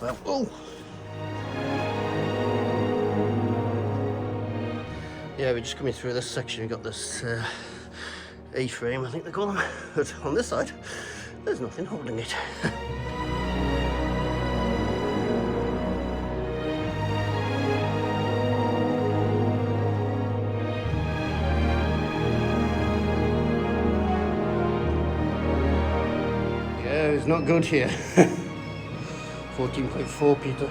Well, oh! Yeah, we're just coming through this section. We've got this A-frame, I think they call them. But on this side, there's nothing holding it. Yeah, it's not good here. 14.4, Peter.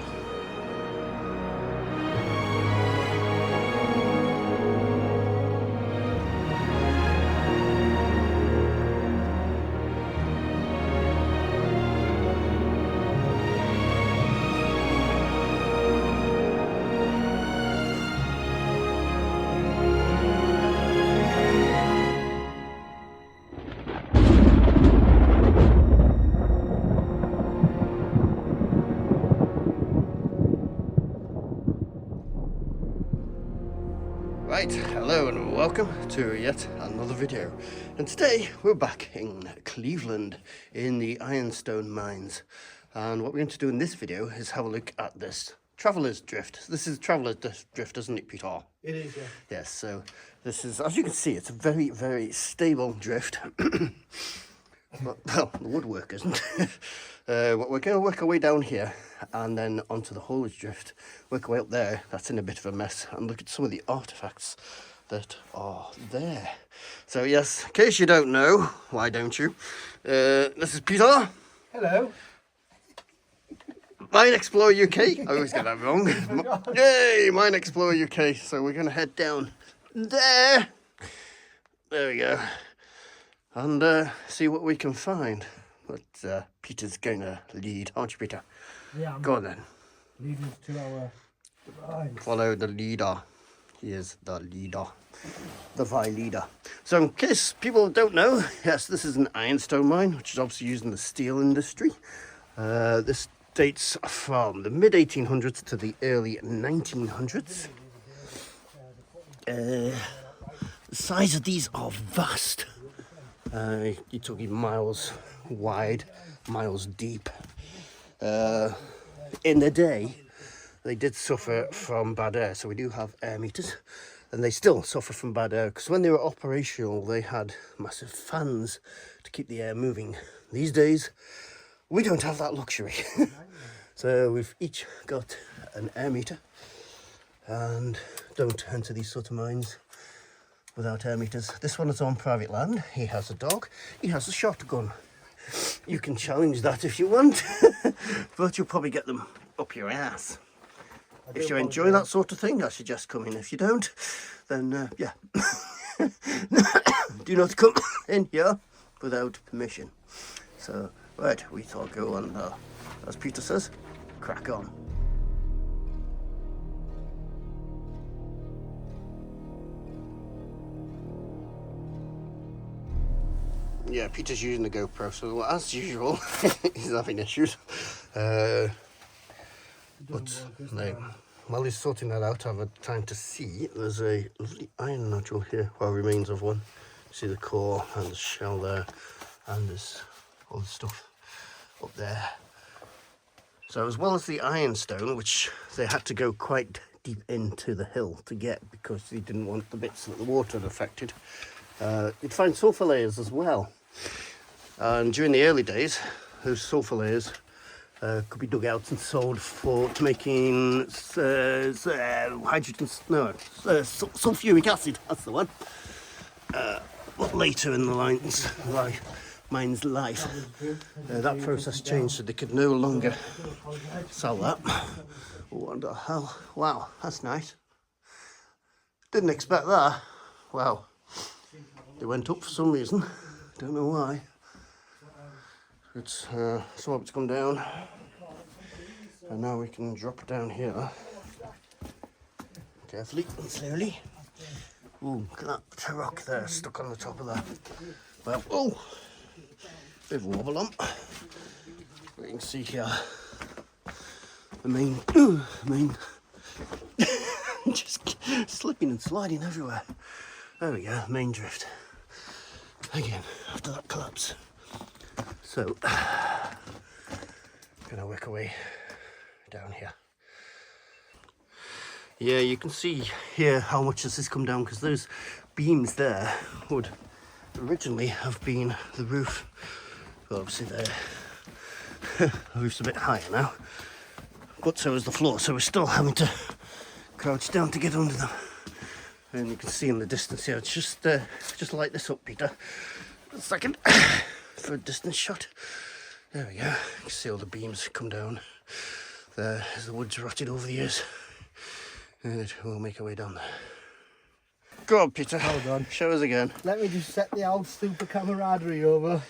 Right, hello and welcome to yet another video. And today we're back in Cleveland in the Ironstone mines. And what we're going to do in this video is have a look at this traveller's drift. This is traveller's drift, isn't it, Peter? It is, yeah. Yes, so this is, as you can see, it's a very, very stable drift. Well, the woodwork isn't. We're going to work our way down here and then onto the haulage drift, work our way up there. That's in a bit of a mess, and look at some of the artefacts that are there. So yes, in case you don't know, why don't you? This is Peter. Hello. Mine Explorer UK. I always get that wrong. Yay, Mine Explorer UK. So we're going to head down there. There we go. And see what we can find. But Peter's going to lead, aren't you, Peter? Yeah. Go on then. Lead us to our device. Follow the leader. He is the leader. The Vi leader. So in case people don't know, yes, this is an ironstone mine, which is obviously used in the steel industry. This dates from the mid-1800s to the early 1900s. The size of these are vast. You're talking miles wide, miles deep. In the day, they did suffer from bad air, so we do have air meters, and they still suffer from bad air because when they were operational, they had massive fans to keep the air moving. These days, we don't have that luxury. So we've each got an air meter, and don't enter these sort of mines without air meters. This one is on private land. He has a dog. He has a shotgun. You can challenge that if you want, but you'll probably get them up your ass. If you enjoy that sort of thing, I suggest coming. If you don't, then yeah. Do not come in here without permission. So, right, we thought go and, as Peter says, crack on. Yeah, Peter's using the GoPro, so as usual, he's having issues. But like, while he's sorting that out, I've had time to see there's a lovely iron nodule here, well, remains of one. See the core and the shell there, and there's all the stuff up there. So as well as the ironstone, which they had to go quite deep into the hill to get because they didn't want the bits that the water had affected, you'd find sulfur layers as well. And during the early days, those sulfur layers could be dug out and sold to making sulfuric acid. That's the one. But later in the mine's life, that process changed, so they could no longer sell that. What the hell? Wow, that's nice. Didn't expect that. Wow. They went up for some reason. Don't know why. It's so it's come down, and now we can drop it down here carefully and slowly. Ooh, look at that rock there stuck on the top of that. Well, oh, bit of a wobble on. You can see here the main just slipping and sliding everywhere. There we go, main drift. Again, after that collapse. So, gonna work away down here. Yeah, you can see here how much this has come down, because those beams there would originally have been the roof. Well, obviously the roof's a bit higher now, but so is the floor, so we're still having to crouch down to get under them. And you can see in the distance here, it's just light this up, Peter. A second for a distance shot. There we go. You can see all the beams come down there as the wood's rotted over the years. And we'll make our way down there. Go on, Peter. Hold on. Show us again. Let me just set the old super camaraderie over.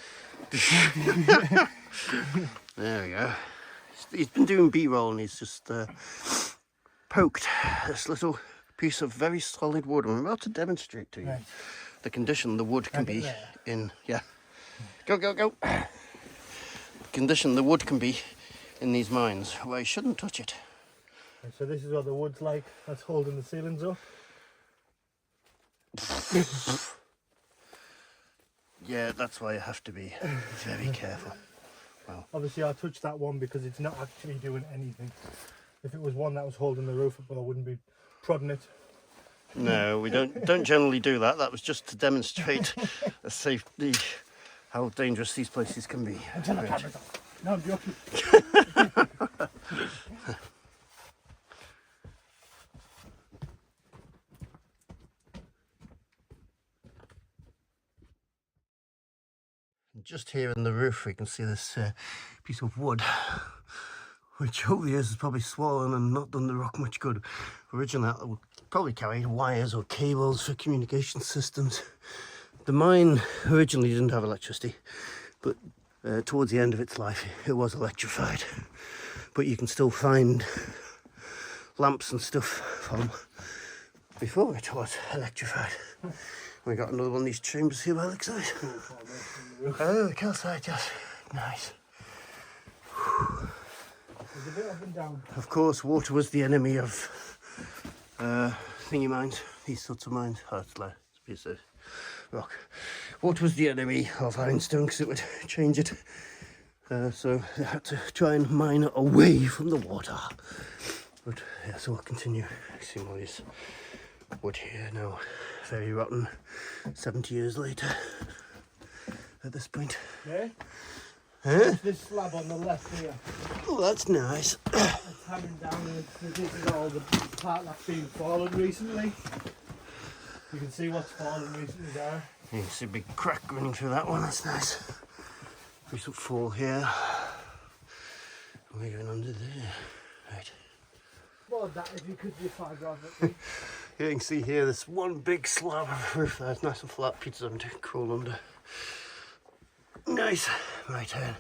There we go. He's been doing B-roll and he's just poked this little piece of very solid wood. I'm about to demonstrate to you the condition the wood can be in. Yeah. Go, go, go. The condition the wood can be in these mines where you shouldn't touch it. And so this is what the wood's like that's holding the ceilings up. Yeah, that's why you have to be very careful. Wow. Obviously I touched that one because it's not actually doing anything. If it was one that was holding the roof up, I wouldn't be prodding it. No, we don't generally do that. That was just to demonstrate the safety, how dangerous these places can be. Until the camera's off. No, I'm joking. Just here in the roof we can see this piece of wood, which over the years has probably swollen and not done the rock much good. Originally that would probably carry wires or cables for communication systems. The mine originally didn't have electricity, but towards the end of its life it was electrified. But you can still find lamps and stuff from before it was electrified. We got another one of these chambers here by the side. Oh, the calcite, yes. Nice. There's a bit up and down. Of course, water was the enemy of thingy mines, these sorts of mines. Oh, it's a piece of rock. Water was the enemy of Ironstone because it would change it. So they had to try and mine it away from the water. But yeah, so we'll continue. See more of this wood here now. Very rotten. 70 years later. At this point. Yeah? Huh? This slab on the left here. Oh, that's nice. It's hammering down and this is all the part that's been fallen recently. You can see what's fallen recently there. You can see a big crack running through that one, that's nice. Recent fall here. We're going under there. Right. What was that if you could be fibre of it? You can see here this one big slab of roof there. It's nice and flat. Peter's having to crawl under. Nice. Right turn.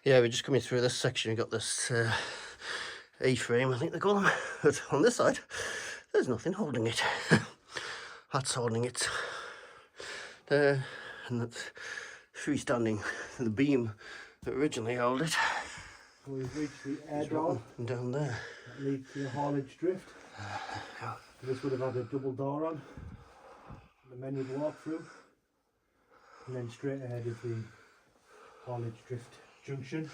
Yeah, we're just coming through this section. We've got this A-frame, I think they call them. But on this side, there's nothing holding it. That's holding it there, and that's freestanding. The beam that originally held it. We've reached the air door. And down there. That leads to the haulage drift. This would have had a double door on. The men would walk through. And then straight ahead is the haulage drift junction.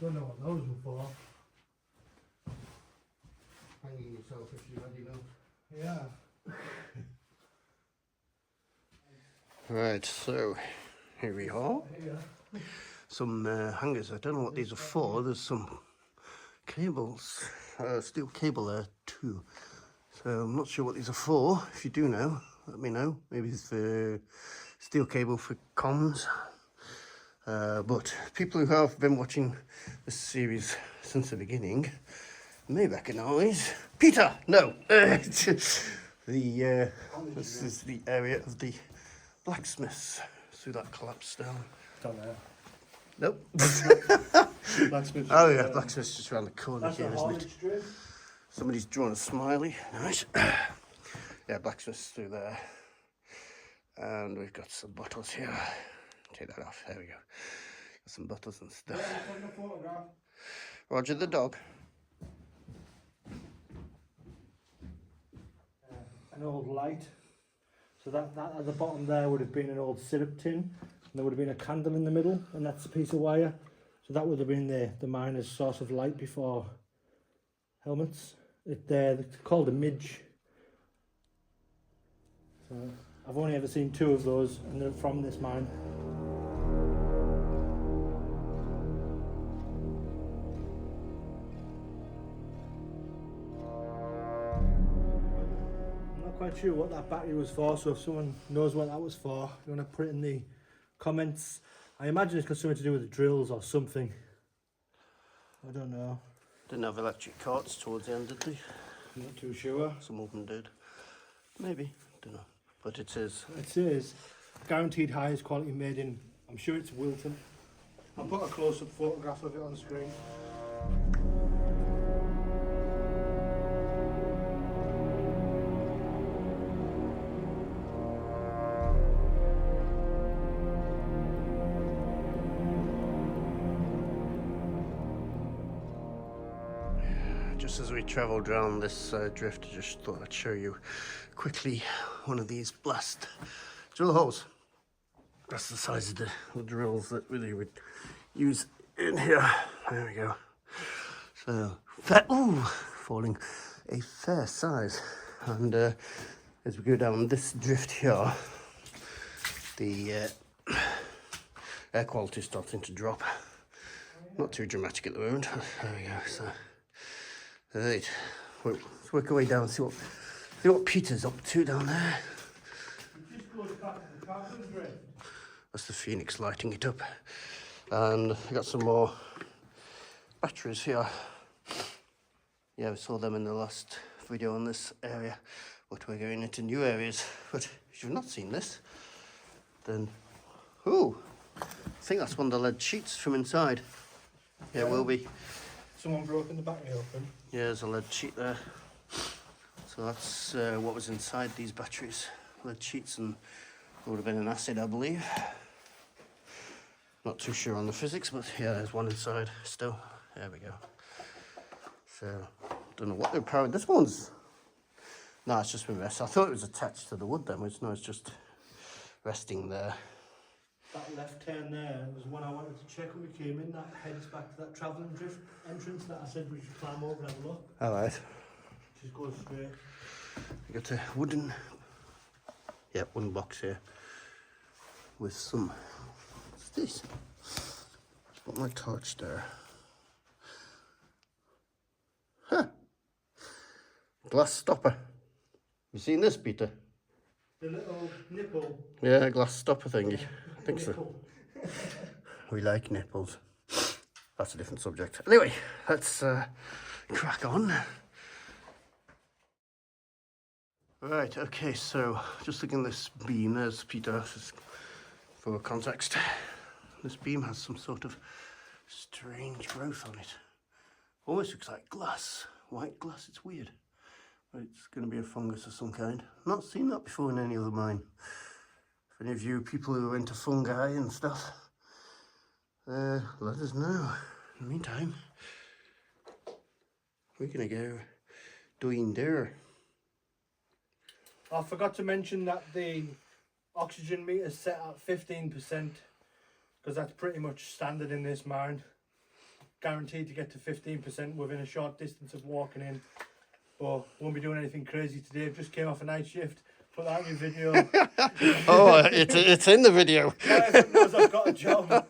Don't know what those were for. Hanging yourself if you already know. Yeah. Right, so here we are. Some hangers. I don't know what these are for. There's some cables, steel cable there too. So I'm not sure what these are for. If you do know, let me know. Maybe it's for steel cable for comms. But people who have been watching this series since the beginning may recognise Peter. No, this is the area of the blacksmiths through that collapsed down. Down there. Nope. Blacksmith. Oh yeah, blacksmith's just around the corner That's here, the isn't it? haulage drift. Somebody's drawn a smiley. Nice. Yeah, blacksmith's through there. And we've got some bottles here. Take that off. There we go. Got some bottles and stuff. Yeah, taking a photograph. Roger the dog. An old light. So that at the bottom there would have been an old syrup tin, and there would have been a candle in the middle, and that's a piece of wire. So that would have been the miner's source of light before helmets. It's called a midge. So I've only ever seen 2 of those, and they're from this mine. I'm not quite sure what that battery was for, so if someone knows what that was for, you want to put it in the comments. I imagine it's got something to do with the drills or something. I don't know. Didn't have electric carts towards the end, did they? I'm not too sure. Some of them did. Maybe, don't know. But it is. It says guaranteed highest quality made in, I'm sure it's Wilton. I'll put a close-up photograph of it on screen. Just as we travelled around this drift, I just thought I'd show you quickly one of these blast drill holes. That's the size of the drills that really would use in here. There we go. So, falling a fair size. And as we go down this drift here, the air quality is starting to drop. Not too dramatic at the moment. There we go. So. Right, let's work our way down, see what Peter's up to down there. That's the Phoenix lighting it up. And I got some more batteries here. Yeah, we saw them in the last video on this area, but we're going into new areas. But if you've not seen this, then, ooh, I think that's one of the lead sheets from inside. Yeah, it will be. Someone broken the battery open. Yeah, there's a lead sheet there. So that's what was inside these batteries. Lead sheets, and it would have been an acid, I believe. Not too sure on the physics, but yeah, there's one inside still. There we go. So, don't know what they're powering. This one's... No, it's just been resting. I thought it was attached to the wood then, which no, it's just resting there. That left turn there was one I wanted to check when we came in. That heads back to that travelling drift entrance that I said we should climb over and have a look. Alright. Just go straight. We got a wooden box here with some... What's this? Put my torch there. Huh. Glass stopper. You seen this, Peter? The little nipple. Yeah, glass stopper thingy. I think so. We like nipples. That's a different subject. Anyway, let's crack on. Right, okay, so just looking at this beam, there's Peter, just for context. This beam has some sort of strange growth on it. Almost looks like glass, white glass, it's weird. But it's going to be a fungus of some kind. Not seen that before in any other mine. If any of you people who are into fungi and stuff, let us know. In the meantime, we're going to go doing there. I forgot to mention that the oxygen meter is set at 15%, because that's pretty much standard in this mine. Guaranteed to get to 15% within a short distance of walking in. But won't be doing anything crazy today. I've just came off a night shift. Put that in your video. Oh, it's in the video. Everyone knows I've got a job.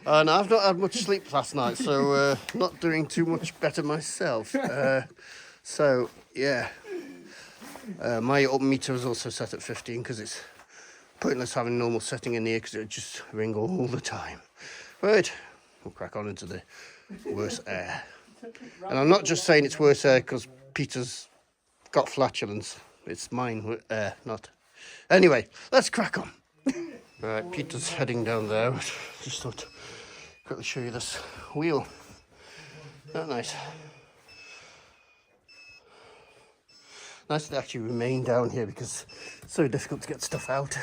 And I've not had much sleep last night, so not doing too much better myself. So, yeah. My up meter is also set at 15 because it's pointless having a normal setting in here because it would just ring all the time. Right, we'll crack on into the worse air. And I'm not just saying it's worse air because Peter's got flatulence. It's mine air, not. Anyway, let's crack on. Right, Peter's heading down there. Just thought to quickly show you this wheel. Not nice. Nice to actually remain down here because it's so difficult to get stuff out.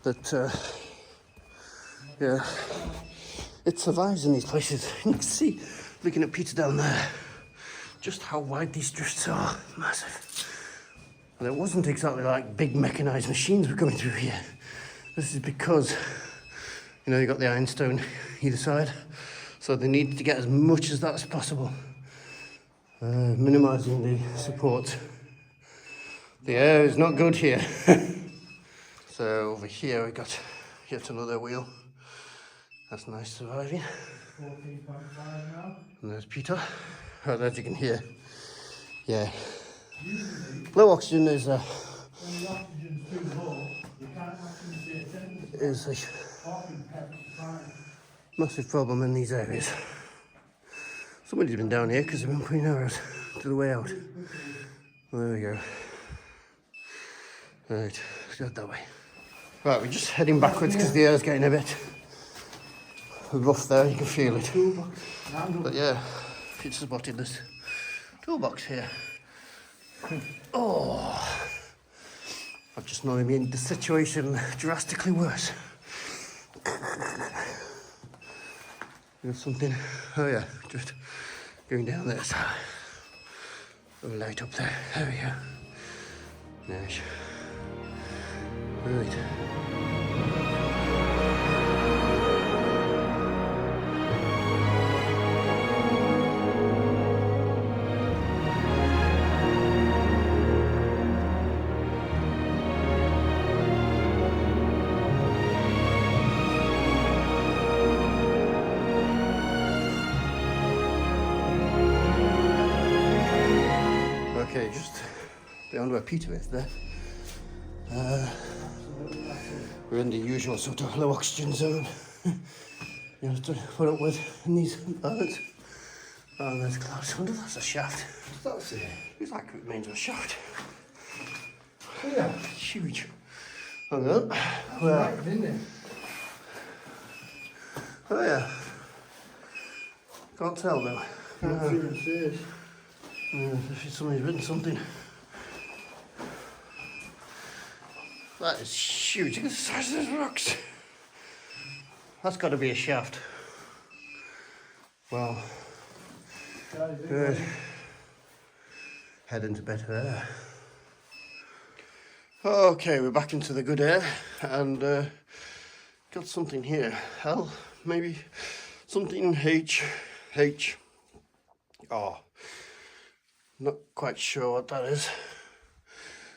But yeah, it survives in these places. You can see, looking at Peter down there, just how wide these drifts are. Massive. And it wasn't exactly like big mechanised machines were going through here. This is because, you know, you got the ironstone either side, so they need to get as much as that as possible, minimising the support. The air is not good here. So over here we got yet another wheel. That's nice surviving. 14.5 now. And there's Peter. Right, as you can hear, yeah. Low oxygen is a massive problem in these areas. Somebody's been down here because they've been putting arrows to the way out. Well, there we go. Right, let's go that way. Right, we're just heading backwards because the air's getting a bit rough there, you can feel it. But yeah, Peter spotted this toolbox here. Oh, I've just not made the situation drastically worse. There's something, oh yeah, just going down there. So, a light up there, there we go. Nice. Right. Okay, just beyond where Peter is there. We're in the usual sort of low oxygen zone. You have to put up with in these birds. Oh, there's clouds. I wonder if that's a shaft. That's it. Looks like it remains of a shaft. Yeah. Huge. Hang on. That's Where? right, isn't it? Oh yeah. Can't tell though. Can't see what it says. If somebody's written something. That is huge. Look at the size of those rocks. That's got to be a shaft. Wow. Good. Head into better air. Okay, we're back into the good air and got something here. Hell, maybe something H. Oh, not quite sure what that is.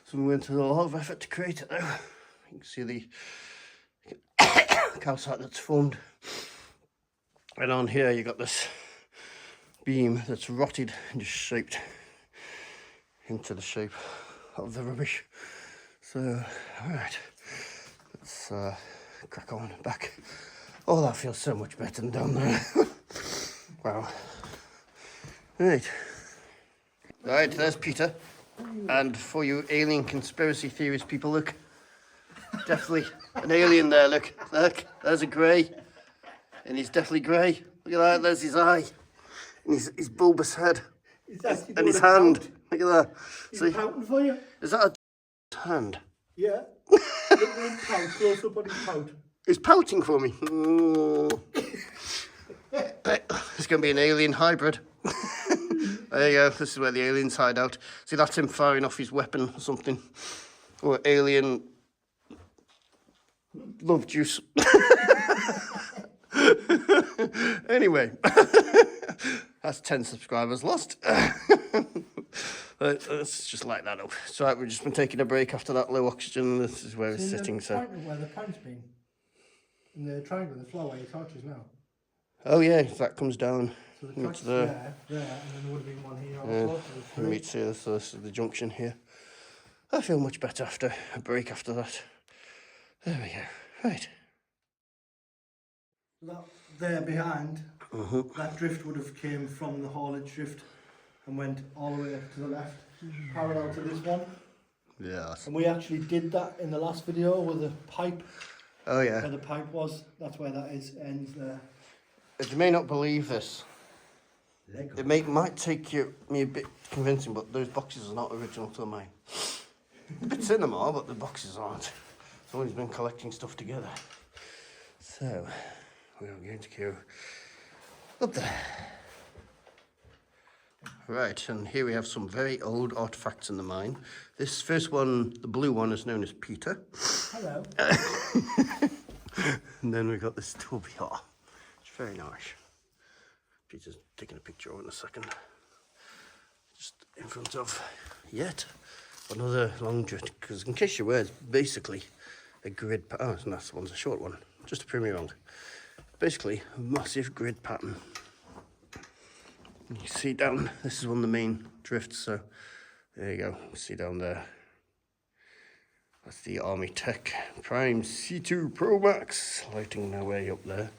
So we went through a lot of effort to create it though. You can see the calcite that's formed. And on here you got this beam that's rotted and just shaped into the shape of the rubbish. So, alright, let's crack on back. Oh, that feels so much better than down there. Wow. Right. Right, there's Peter. And for you alien conspiracy theorist people, look. Definitely an alien there, look. Look, there's a grey. And he's definitely grey. Look at that, there's his eye. And his bulbous head. And his hand. Look at that. He's pouting for you. Is that a hand? Yeah. Look at his pout. Close up on his pout. He's pouting for me. Oh. It's going to be an alien hybrid. There you go. This is where the aliens hide out. See, that's him firing off his weapon or something. Or alien love juice. Anyway, that's 10 subscribers lost. Let's just light that up. It's right, we've just been taking a break after that low oxygen. This is where it's sitting. So where the pant's been. In the triangle, the floor where your torch is now. oh yeah, that comes down. So the torch is there, and then there would have been one here on the floor. And meets here, so this is the junction here. I feel much better after a break after that. There we go. Right. That there behind, that drift would have came from the haulage drift and went all the way to the left, parallel to this one. Yes. And we actually did that in the last video with the pipe. Oh yeah. Where the pipe was, that's where that is, ends there. You may not believe this. Lego. It might take me a bit convincing, but those boxes are not original to mine. The bits in them are, but the boxes aren't. Someone's been collecting stuff together. So, we're going to go up there. Right, and here we have some very old artifacts in the mine. This first one, the blue one, is known as Peter. Hello. And then we've got this tub here. It's very nice. Peter's taking a picture of it in a second. Just in front of yet another long drift, because in case you're aware, it's basically a grid pattern. Oh, no, that one's a short one, just to prove me wrong. Basically, a massive grid pattern. You can see down, this is one of the main drifts, so there you go, see down there. That's the Army Tech Prime C2 Pro Max, lighting their way up there.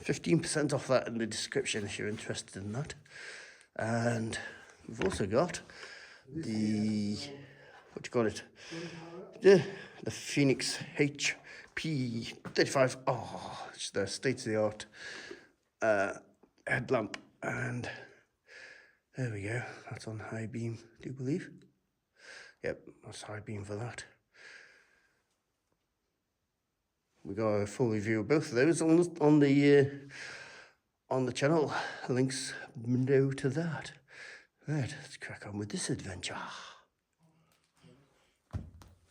15% off that in the description if you're interested in that. And we've also got the, what do you call it? The Phoenix HP35. Oh, it's the state-of-the-art headlamp, and there we go, that's on high beam, do you believe? Yep, that's high beam for that. We got a full review of both of those on the channel. Links below to that. Right, let's crack on with this adventure.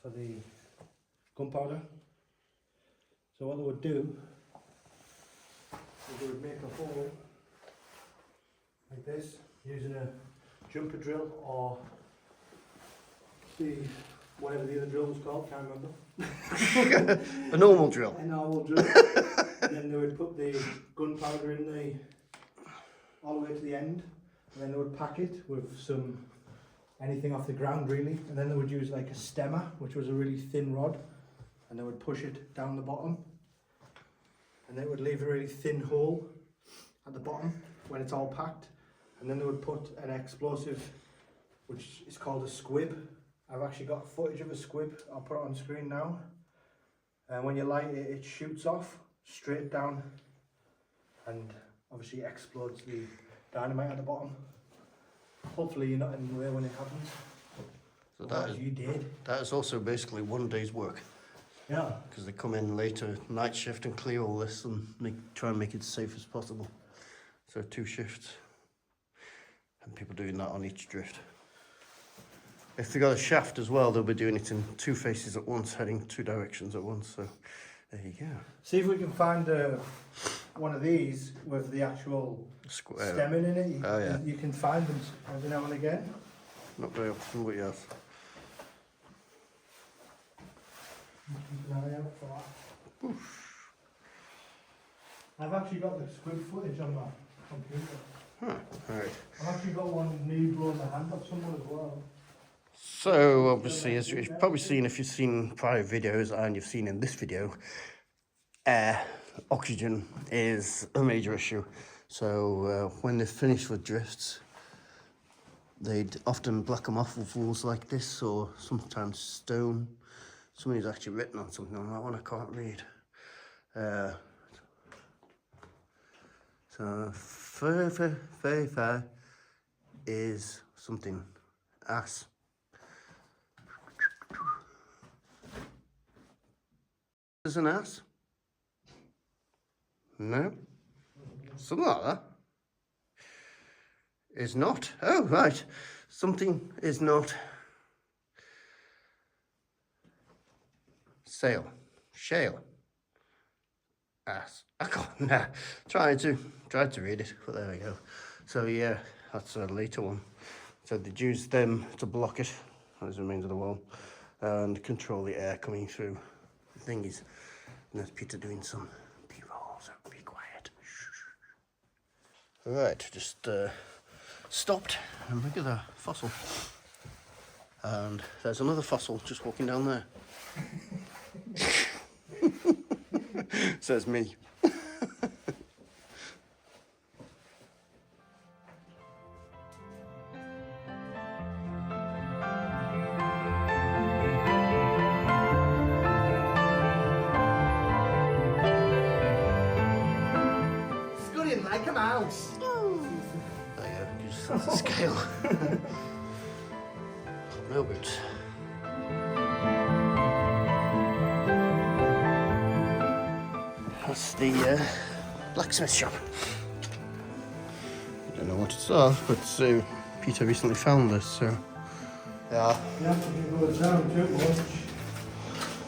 For the gunpowder. So what they would do is they would make a hole like this using a jumper drill or the whatever the other drill was called, can't remember. A normal drill. A normal drill. And then they would put the gunpowder in all the way to the end, and then they would pack it with some anything off the ground really, and then they would use like a stemmer, which was a really thin rod, and they would push it down the bottom, and then it would leave a really thin hole at the bottom when it's all packed, and then they would put an explosive which is called a squib. I've actually got footage of a squib, I'll put it on screen now, and when you light it, it shoots off straight down and obviously explodes the dynamite at the bottom. Hopefully you're not in the way when it happens. So that is, you did. that is also basically one day's work. Yeah. Because they come in later, night shift, and clear all this and try and make it as safe as possible. So 2 shifts. And people doing that on each drift. If they got a shaft as well, they'll be doing it in 2 faces at once, heading 2 directions at once. So there you go. See if we can find one of these with the actual stemming in it. Oh, yeah. You can find them every now and again. Not very often, but yes. Keep an eye out for that. Oof. I've actually got the squib footage on my computer. Huh, right. I've actually got one of me blowing the hand up someone as well. So obviously, as you've probably seen, if you've seen prior videos and you've seen in this video, oxygen is a major issue. So when they're finished with drifts, they'd often black them off with walls like this, or sometimes stone. Somebody's actually written on something on that one, I can't read. So fur is something ass. Is an ass? No? Something like that. Is not. Oh, right. Something is not. Sail. Shale. Ass. I can't. Nah. Tried to read it, but there we go. So yeah, that's a later one. So they'd use them to block it as the remains of the wall and control the air coming through the thingies. And there's Peter doing some B-roll, so be quiet. Alright, just stopped and look at the fossil. And there's another fossil just walking down there. Says me. Scurrying like a mouse. There you go, just that's the scale. No boots. That's the blacksmith shop. Don't know what it's of, but Peter recently found this, so yeah. You have to go down too much.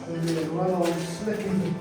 Maybe a well old slicking